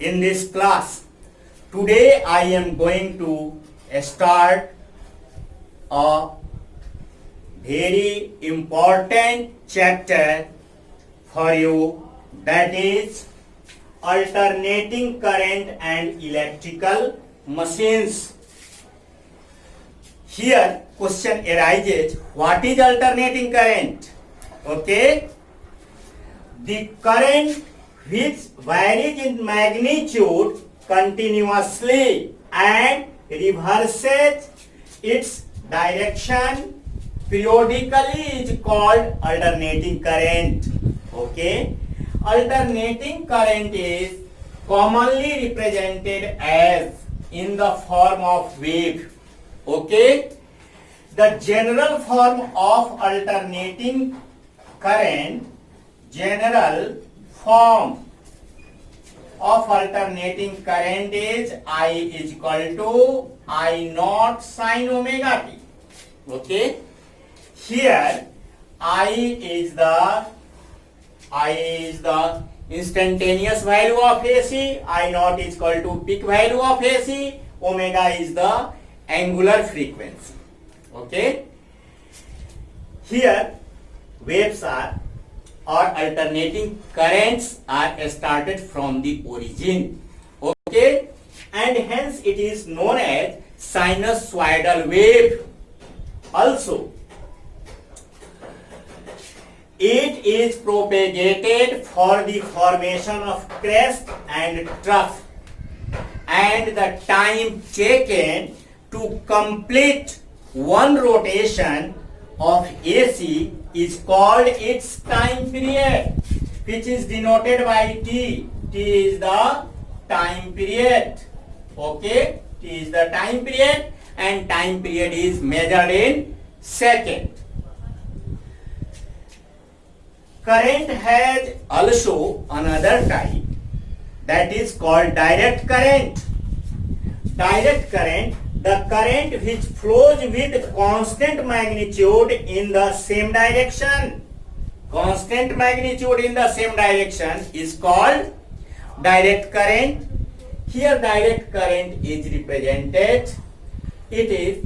in this class. Today I am going to start a very important chapter for you, that is alternating current and electrical machines. Here question arises, what is alternating current? Okay, the current which varies in magnitude continuously and reverses its direction periodically is called alternating current. Okay, alternating current is commonly represented as in the form of wave. Okay, the general form of alternating current, general form of alternating current is I is equal to I naught sin omega t. Okay, here I is the instantaneous value of AC, I naught is equal to peak value of AC, omega is the angular frequency. Okay, here waves are or alternating currents are started from the origin. Okay, and hence it is known as sinusoidal wave. Also, it is propagated for the formation of crest and trough, and the time taken to complete one rotation of AC is called its time period, which is denoted by T. T is the time period. Okay, T is the time period and time period is measured in second. Current has also another type, that is called direct current. Direct current, the current which flows with constant magnitude in the same direction. Constant magnitude in the same direction is called direct current. Here direct current is represented. It is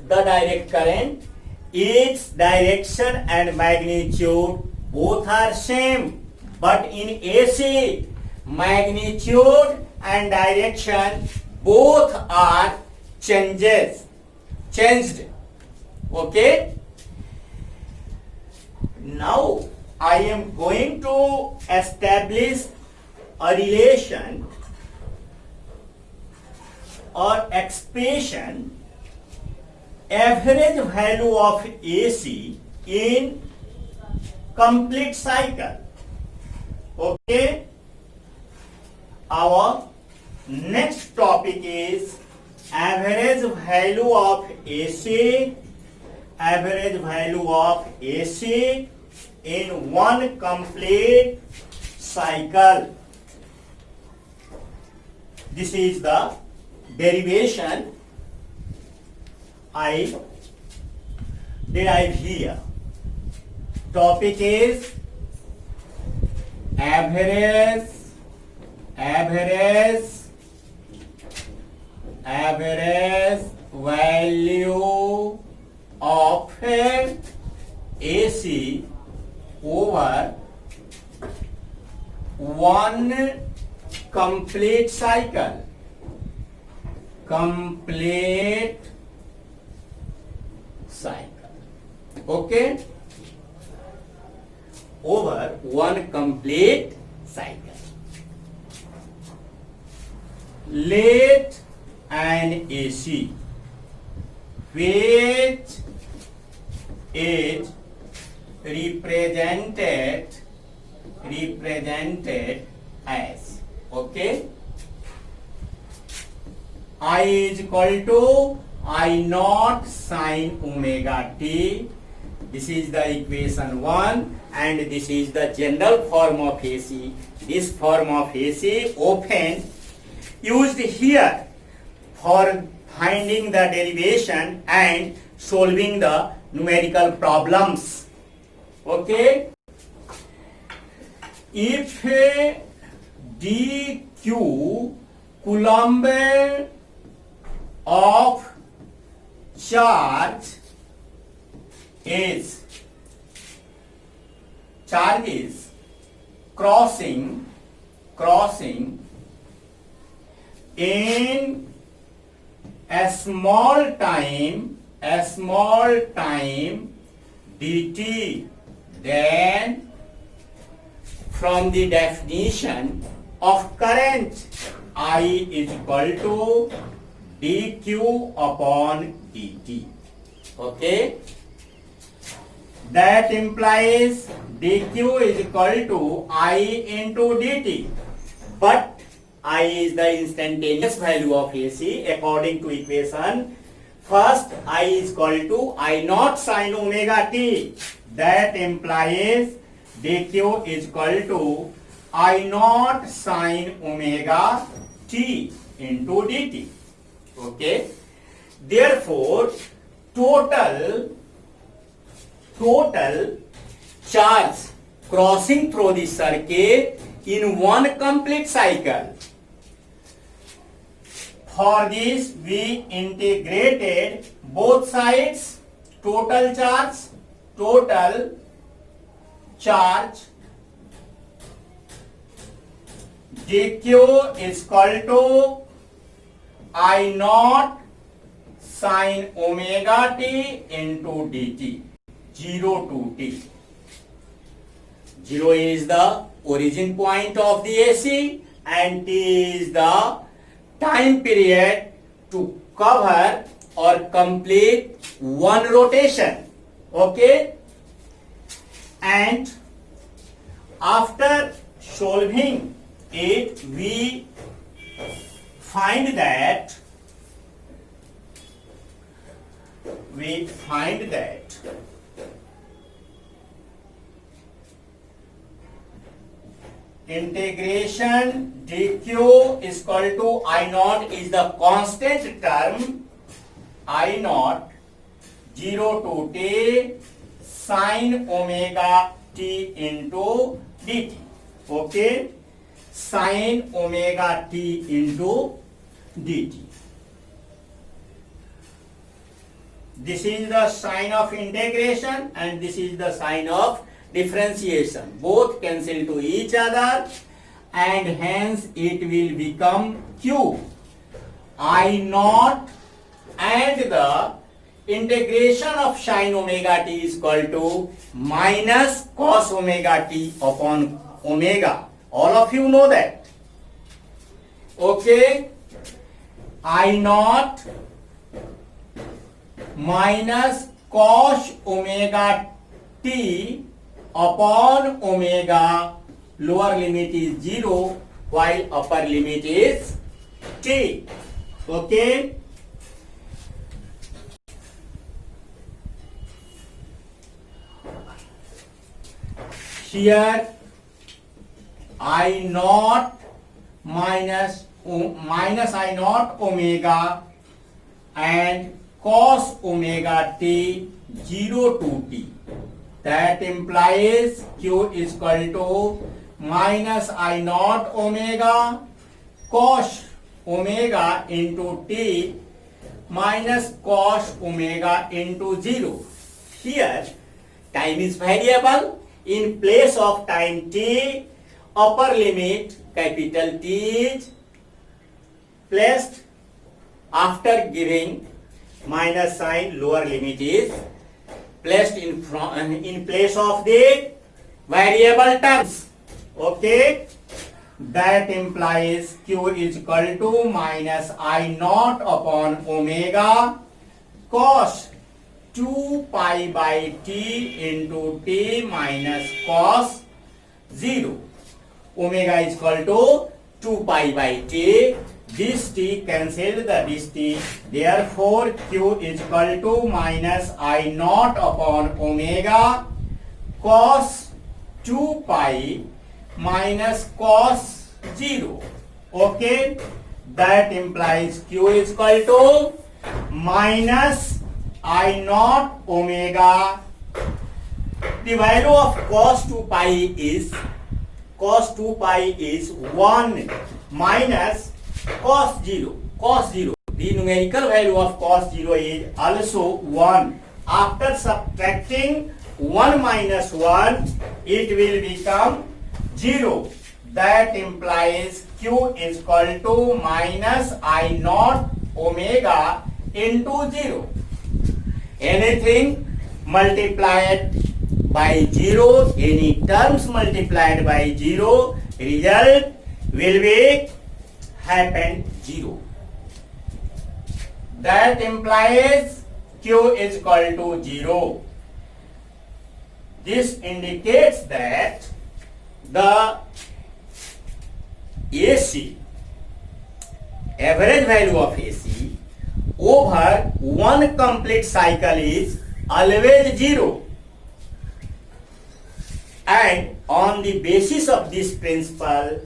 the direct current. Its direction and magnitude both are same, but in AC, magnitude and direction both are changed. Okay, now I am going to establish a relation or expression, average value of AC in complete cycle. Okay, our next topic is average value of AC, average value of AC in one complete cycle. This is the derivation I derive here. Topic is average value of AC over one complete cycle. Okay, over one complete cycle. Let an AC which is represented as, okay, I is equal to I naught sin omega t. This is the equation 1 and this is the general form of AC. This form of AC often used here for finding the derivation and solving the numerical problems. Okay, if dq Q coulomb of charge is crossing in a small time dt, then from the definition of current, I is equal to dq upon dt. Okay, that implies dq is equal to I into dt, but I is the instantaneous value of AC according to equation. First, I is equal to I naught sin omega t. That implies dq is equal to I naught sin omega t into dt. Okay. Therefore, total charge crossing through the circuit in one complete cycle. For this, we integrated both sides. Total charge dq is equal to I naught sin omega t into dt, 0 to t. 0 is the origin point of the AC and t is the time period to cover or complete one rotation. Okay, and after solving it, we find that integration dq is equal to I naught is the constant term, I naught 0 to t sin omega t into dt. Okay, sin omega t into dt. This is the sign of integration and this is the sign of differentiation. Both cancel to each other and hence it will become q. I naught and the integration of sin omega t is equal to minus cos omega t upon omega. All of you know that. Okay, I naught minus cos omega t upon omega, lower limit is 0 while upper limit is t. Okay, here I naught minus I naught omega and cos omega t 0 to t. That implies q is equal to minus I naught omega cos omega into t minus cos omega into 0. Here time is variable. In place of time t, upper limit capital T is placed. After giving minus sign, lower limit is placed in place of the variable terms. Okay, that implies q is equal to minus I naught upon omega cos 2 pi by t into t minus cos 0. Omega is equal to 2 pi by t. This t cancelled this t. Therefore, q is equal to minus I naught upon omega cos 2 pi minus cos 0. Okay, that implies q is equal to minus I naught omega. The value of cos 2 pi is 1 minus cos 0. Cos 0. The numerical value of cos 0 is also 1. After subtracting 1 minus 1, it will become 0. That implies Q is equal to minus I naught omega into 0. Anything multiplied by 0, any terms multiplied by 0, result will be happen 0. That implies Q is equal to 0. This indicates that the AC, average value of AC over one complete cycle is always 0. And on the basis of this principle,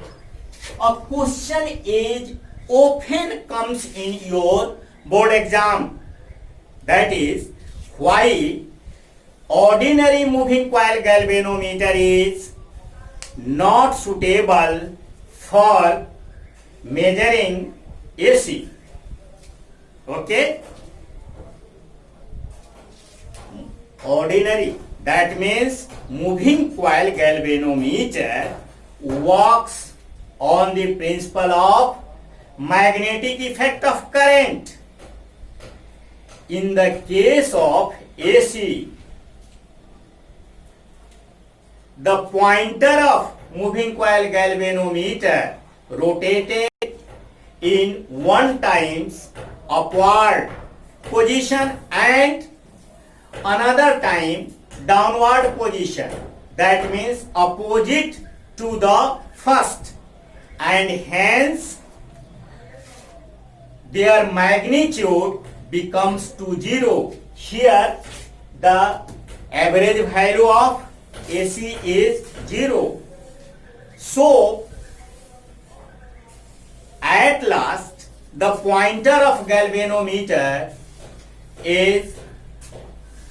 a question is often comes in your board exam. That is why ordinary moving coil galvanometer is not suitable for measuring AC. Okay? Ordinary, that means moving coil galvanometer works on the principle of magnetic effect of current. In the case of AC, the pointer of moving coil galvanometer rotated in 1 times upward position and another time downward position. That means opposite to the first, and hence their magnitude becomes to 0. Here the average value of AC is 0. So at last the pointer of galvanometer is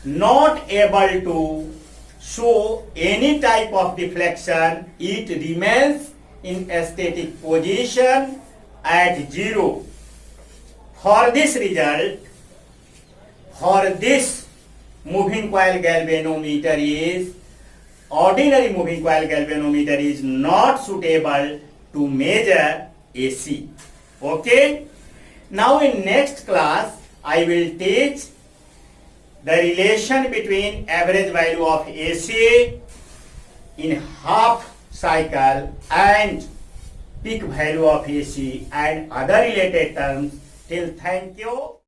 not able to show any type of deflection. It remains in a static position at 0. For this result, for this moving coil galvanometer is, ordinary moving coil galvanometer is not suitable to measure AC. Okay? Now in next class, I will teach the relation between average value of AC in half cycle and peak value of AC and other related terms. Till thank you.